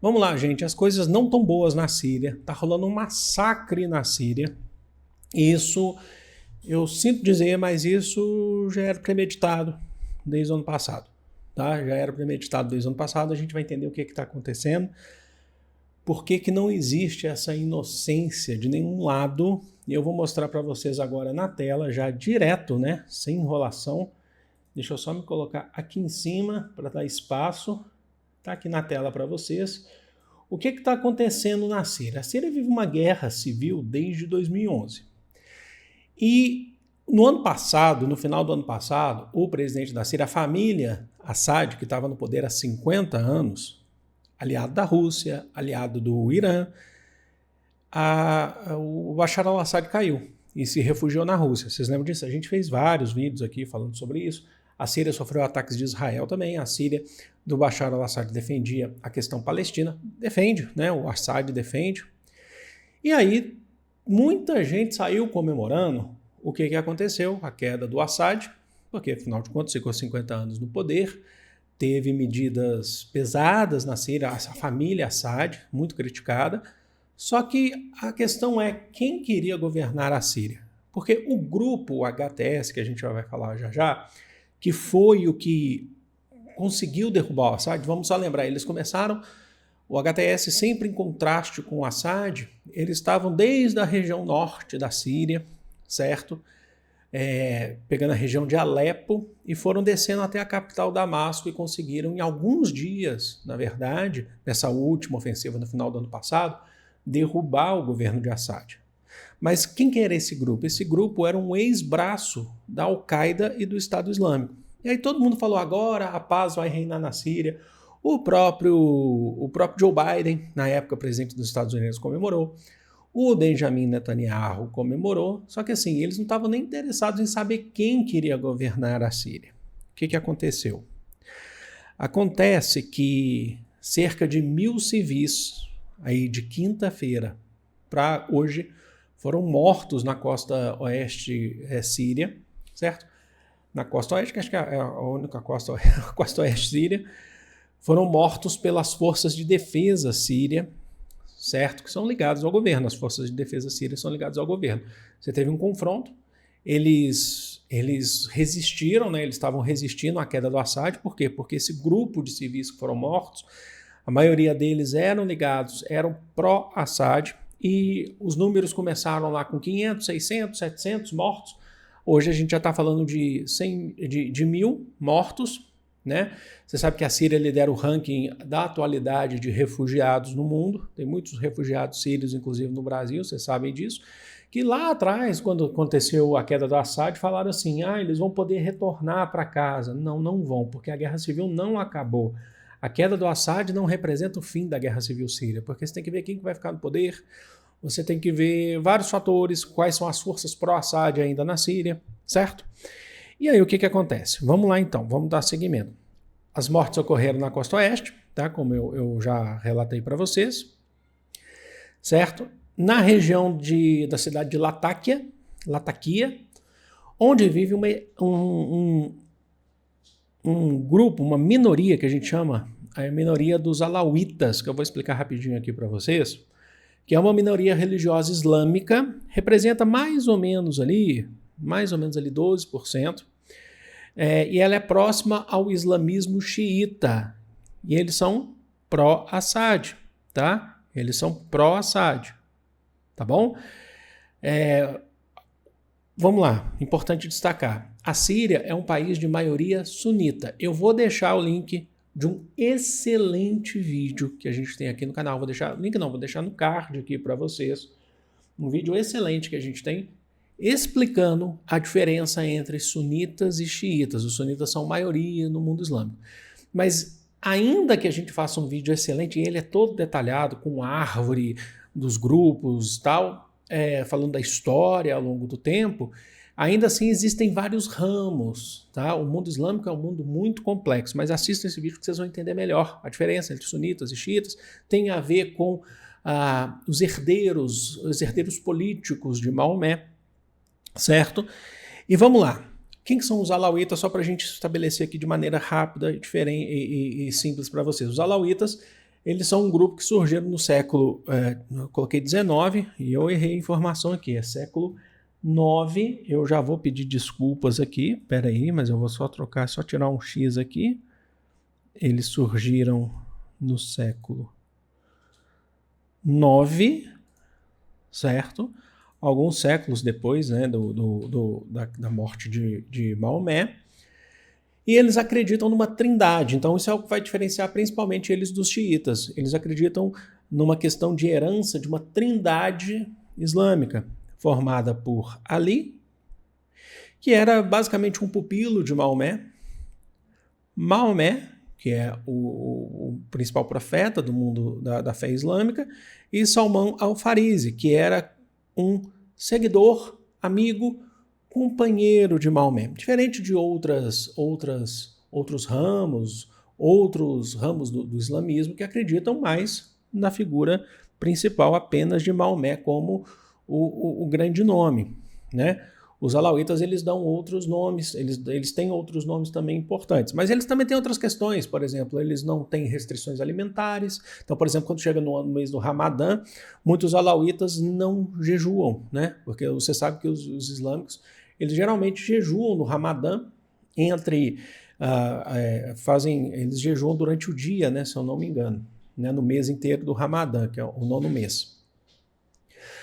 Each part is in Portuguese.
Vamos lá, gente. As coisas não estão boas na Síria. Tá rolando um massacre na Síria. Isso, eu sinto dizer, mas isso já era premeditado desde o ano passado. Tá? Já era premeditado desde o ano passado. A gente vai entender o que está acontecendo. Por que não existe essa inocência de nenhum lado. E eu vou mostrar para vocês agora na tela, já direto, né? Sem enrolação. Deixa eu só me colocar aqui em cima para dar espaço. Está aqui na tela para vocês. O que está acontecendo na Síria? A Síria vive uma guerra civil desde 2011. E no ano passado, no final do ano passado, o presidente da Síria, a família Assad, que estava no poder há 50 anos, aliado da Rússia, aliado do Irã, o Bashar al-Assad caiu e se refugiou na Rússia. Vocês lembram disso? A gente fez vários vídeos aqui falando sobre isso. A Síria sofreu ataques de Israel também. A Síria do Bashar al-Assad defendia a questão palestina. Defende, né? O Assad defende. E aí, muita gente saiu comemorando o que aconteceu, a queda do Assad, porque, afinal de contas, ficou 50 anos no poder, teve medidas pesadas na Síria, a família Assad, muito criticada. Só que a questão é quem queria governar a Síria. Porque o grupo, o HTS, que a gente já vai falar já, que foi o que conseguiu derrubar o Assad, vamos só lembrar, eles começaram, o HTS sempre em contraste com o Assad, eles estavam desde a região norte da Síria, certo? Pegando a região de Alepo e foram descendo até a capital Damasco e conseguiram em alguns dias, na verdade, nessa última ofensiva no final do ano passado, derrubar o governo de Assad. Mas quem que era esse grupo? Esse grupo era um ex-braço da Al-Qaeda e do Estado Islâmico. E aí todo mundo falou, agora a paz vai reinar na Síria. O próprio Joe Biden, na época presidente dos Estados Unidos, comemorou. O Benjamin Netanyahu comemorou. Só que assim, eles não estavam nem interessados em saber quem queria governar a Síria. O que aconteceu? Acontece que cerca de 1.000 civis, aí de quinta-feira para hoje, foram mortos na costa oeste síria, certo? Na costa oeste, que acho que é a única costa oeste síria, foram mortos pelas forças de defesa síria, certo? Que são ligados ao governo. As forças de defesa sírias são ligadas ao governo. Você teve um confronto, eles resistiram, né? Eles estavam resistindo à queda do Assad. Por quê? Porque esse grupo de civis que foram mortos, a maioria deles eram pró-Assad, e os números começaram lá com 500, 600, 700 mortos. Hoje a gente já está falando de 1.000 mortos, né? Você sabe que a Síria lidera o ranking da atualidade de refugiados no mundo. Tem muitos refugiados sírios, inclusive no Brasil, vocês sabem disso. Que lá atrás, quando aconteceu a queda do Assad, falaram assim, eles vão poder retornar para casa. Não, não vão, porque a guerra civil não acabou. A queda do Assad não representa o fim da guerra civil síria, porque você tem que ver quem vai ficar no poder, você tem que ver vários fatores, quais são as forças pró-Assad ainda na Síria, certo? E aí o que acontece? Vamos lá então, vamos dar seguimento. As mortes ocorreram na costa oeste, tá? Como eu já relatei para vocês, certo? Na região da cidade de Latakia, onde vive um grupo, uma minoria que a gente chama, a minoria dos alauítas, que eu vou explicar rapidinho aqui para vocês, que é uma minoria religiosa islâmica, representa mais ou menos ali 12%, e ela é próxima ao islamismo xiita, e eles são pró-Assad, tá? Eles são pró-Assad, tá bom? Vamos lá, importante destacar. A Síria é um país de maioria sunita. Eu vou deixar o link de um excelente vídeo que a gente tem aqui no canal. Vou deixar no card aqui para vocês. Um vídeo excelente que a gente tem explicando a diferença entre sunitas e xiitas. Os sunitas são maioria no mundo islâmico. Mas ainda que a gente faça um vídeo excelente, ele é todo detalhado, com árvore dos grupos e tal, falando da história ao longo do tempo, ainda assim existem vários ramos, tá? O mundo islâmico é um mundo muito complexo, mas assistam esse vídeo que vocês vão entender melhor. A diferença entre sunitas e xiitas tem a ver com os herdeiros políticos de Maomé, certo? E vamos lá. Quem que são os alauítas? Só para a gente estabelecer aqui de maneira rápida, diferente e simples para vocês. Os alauítas, Eles são um grupo que surgiram no século, eu coloquei 19 e eu errei a informação aqui, é século 9. Eu já vou pedir desculpas aqui, peraí, mas eu vou só tirar um X aqui. Eles surgiram no século 9, certo? Alguns séculos depois, né, da morte de Maomé. E eles acreditam numa trindade, então isso é o que vai diferenciar principalmente eles dos xiitas. Eles acreditam numa questão de herança de uma trindade islâmica, formada por Ali, que era basicamente um pupilo de Maomé, Maomé, que é o principal profeta do mundo da fé islâmica, e Salmão al-Farisi, que era um seguidor, amigo, companheiro de Maomé. Diferente de outros ramos do islamismo que acreditam mais na figura principal apenas de Maomé como o grande nome, né? Os alauítas, eles dão outros nomes, eles têm outros nomes também importantes, mas eles também têm outras questões. Por exemplo, eles não têm restrições alimentares. Então, por exemplo, quando chega no mês do Ramadã, muitos alauítas não jejuam, né? Porque você sabe que os islâmicos, eles geralmente jejuam no Ramadã, eles jejuam durante o dia, né, se eu não me engano, né, no mês inteiro do Ramadã, que é o 9º mês.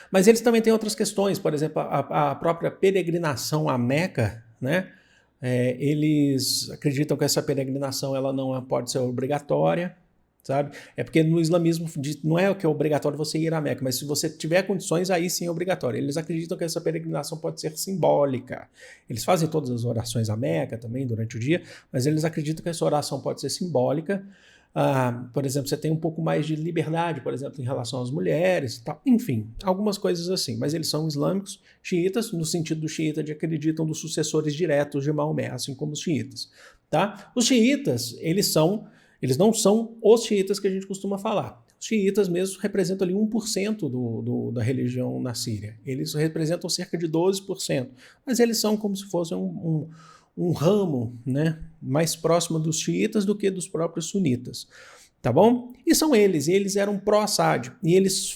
Mas eles também têm outras questões, por exemplo, a própria peregrinação a Meca, né? Eles acreditam que essa peregrinação ela não pode ser obrigatória, sabe? É porque no islamismo não é que é obrigatório você ir a Meca, mas se você tiver condições, aí sim é obrigatório. Eles acreditam que essa peregrinação pode ser simbólica. Eles fazem todas as orações a Meca também durante o dia, mas eles acreditam que essa oração pode ser simbólica. Por exemplo, você tem um pouco mais de liberdade, por exemplo, em relação às mulheres, tal. Enfim, algumas coisas assim. Mas eles são islâmicos, xiitas, no sentido do xiita de acreditam dos sucessores diretos de Maomé, assim como os xiitas. Tá? Os xiitas, eles não são os xiitas que a gente costuma falar. Os xiitas mesmo representam ali 1% da religião na Síria. Eles representam cerca de 12%. Mas eles são como se fossem um ramo, né, mais próximo dos xiitas do que dos próprios sunitas, tá bom? E são eles eram pró-Assad, e eles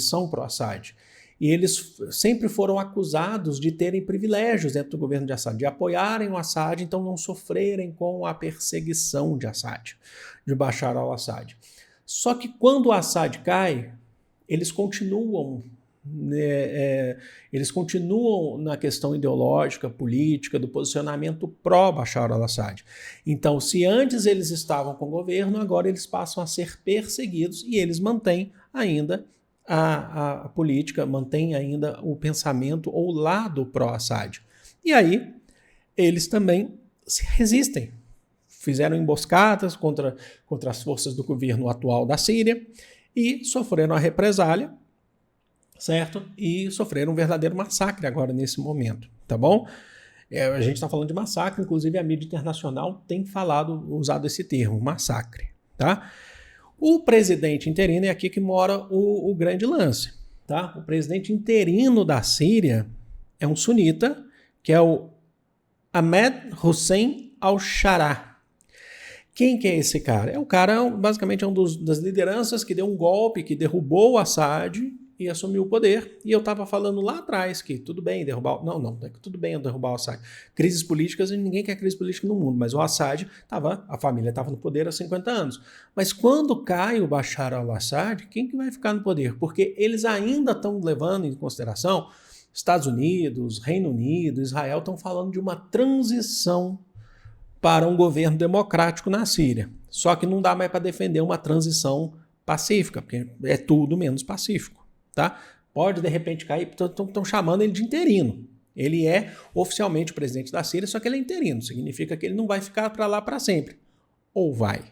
são pró-Assad, e eles sempre foram acusados de terem privilégios dentro do governo de Assad, de apoiarem o Assad, então não sofrerem com a perseguição de Assad, de Bashar al-Assad. Só que quando o Assad cai, eles continuam na questão ideológica, política, do posicionamento pró-Bashar al-Assad. Então, se antes eles estavam com o governo, agora eles passam a ser perseguidos e eles mantêm ainda a política, mantêm ainda o pensamento ou lado pró-Assad. E aí, eles também se resistem. Fizeram emboscadas contra as forças do governo atual da Síria e sofreram a represália, certo? E sofreram um verdadeiro massacre agora nesse momento, tá bom? A gente está falando de massacre, inclusive a mídia internacional tem usado esse termo, massacre, tá? O presidente interino é aqui que mora o grande lance, tá? O presidente interino da Síria é um sunita, que é o Ahmed Hussein al-Shara. Quem que é esse cara? O cara, basicamente, é das lideranças que deu um golpe, que derrubou o Assad e assumiu o poder. E eu estava falando lá atrás que tudo bem derrubar... Não é que tudo bem derrubar o Assad. Crises políticas, ninguém quer crise política no mundo, mas o Assad a família estava no poder há 50 anos. Mas quando cai o Bashar al-Assad, quem que vai ficar no poder? Porque eles ainda estão levando em consideração Estados Unidos, Reino Unido, Israel, estão falando de uma transição para um governo democrático na Síria. Só que não dá mais para defender uma transição pacífica, porque é tudo menos pacífico. Tá? Pode de repente cair, estão chamando ele de interino. Ele é oficialmente presidente da Síria, só que ele é interino, significa que ele não vai ficar para lá para sempre. Ou vai.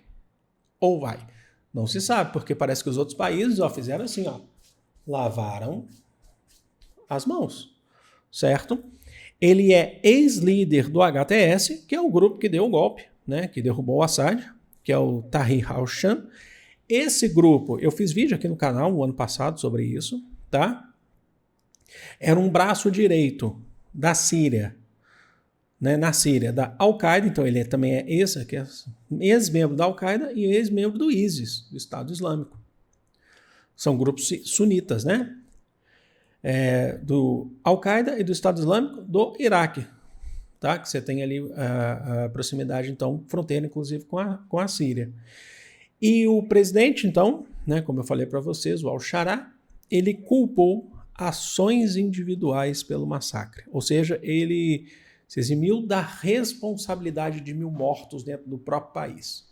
Não se sabe, porque parece que os outros países fizeram assim, lavaram as mãos, certo? Ele é ex-líder do HTS, que é o grupo que deu o golpe, né, que derrubou o Assad, que é o Tahrir al-Sham. Esse grupo, eu fiz vídeo aqui no canal no ano passado sobre isso, tá? Era um braço direito da Síria né, na Síria da Al-Qaeda, então ele também é ex-membro da Al-Qaeda e ex-membro do ISIS, do Estado Islâmico. São grupos sunitas, né? Do Al-Qaeda e do Estado Islâmico do Iraque, tá? Que você tem ali a proximidade, então, fronteira, inclusive, com a Síria. E o presidente, então, né, como eu falei para vocês, o Al-Sharaa, ele culpou ações individuais pelo massacre. Ou seja, ele se eximiu da responsabilidade de 1.000 mortos dentro do próprio país.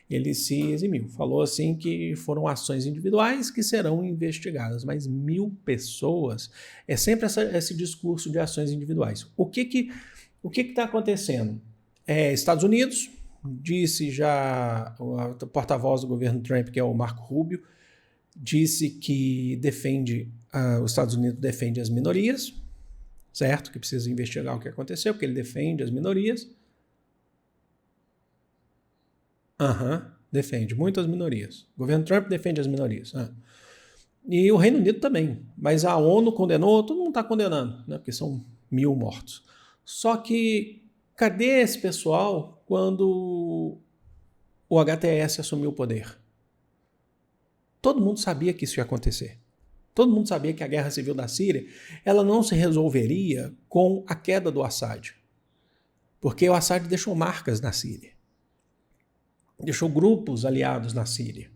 Ele se eximiu, falou assim que foram ações individuais que serão investigadas, mas 1.000 pessoas, é sempre esse discurso de ações individuais. O que está acontecendo? Estados Unidos, disse já o porta-voz do governo Trump, que é o Marco Rubio, disse que os Estados Unidos defende as minorias, certo? Que precisa investigar o que aconteceu, porque ele defende as minorias. Defende muitas minorias. O governo Trump defende as minorias. E o Reino Unido também. Mas a ONU condenou, todo mundo está condenando, né? Porque são 1.000 mortos. Só que cadê esse pessoal quando o HTS assumiu o poder? Todo mundo sabia que isso ia acontecer. Todo mundo sabia que a guerra civil da Síria ela não se resolveria com a queda do Assad. Porque o Assad deixou marcas na Síria. Deixou grupos aliados na Síria.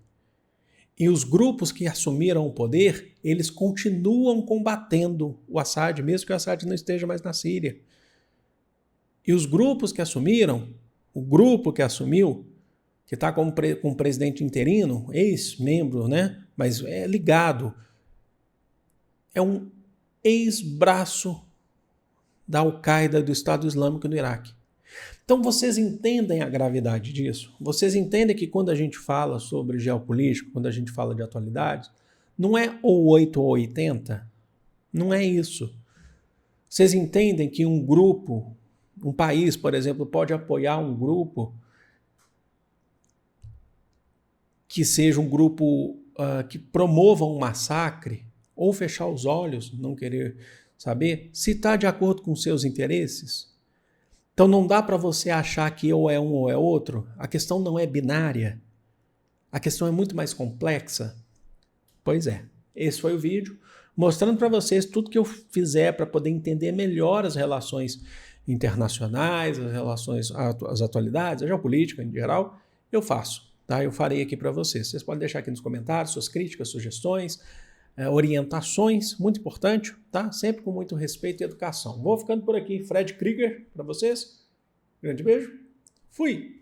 E os grupos que assumiram o poder, eles continuam combatendo o Assad, mesmo que o Assad não esteja mais na Síria. E os grupos que assumiram, o grupo que assumiu, que está com um presidente interino, ex-membro, né? Mas é ligado, é um ex-braço da Al-Qaeda do Estado Islâmico no Iraque. Então vocês entendem a gravidade disso? Vocês entendem que quando a gente fala sobre geopolítica, quando a gente fala de atualidades, não é ou 8 ou 80? Não é isso. Vocês entendem que um grupo, um país, por exemplo, pode apoiar um grupo que seja um grupo que promova um massacre, ou fechar os olhos, não querer saber, se está de acordo com seus interesses? Então não dá para você achar que ou é um ou é outro. A questão não é binária. A questão é muito mais complexa. Pois é, esse foi o vídeo mostrando para vocês tudo que eu fizer para poder entender melhor as relações internacionais, as relações, as atualidades, a geopolítica em geral, eu faço. Tá? Eu farei aqui para vocês. Vocês podem deixar aqui nos comentários suas críticas, sugestões, orientações, muito importante, tá? Sempre com muito respeito e educação. Vou ficando por aqui. Fred Krieger para vocês. Grande beijo. Fui!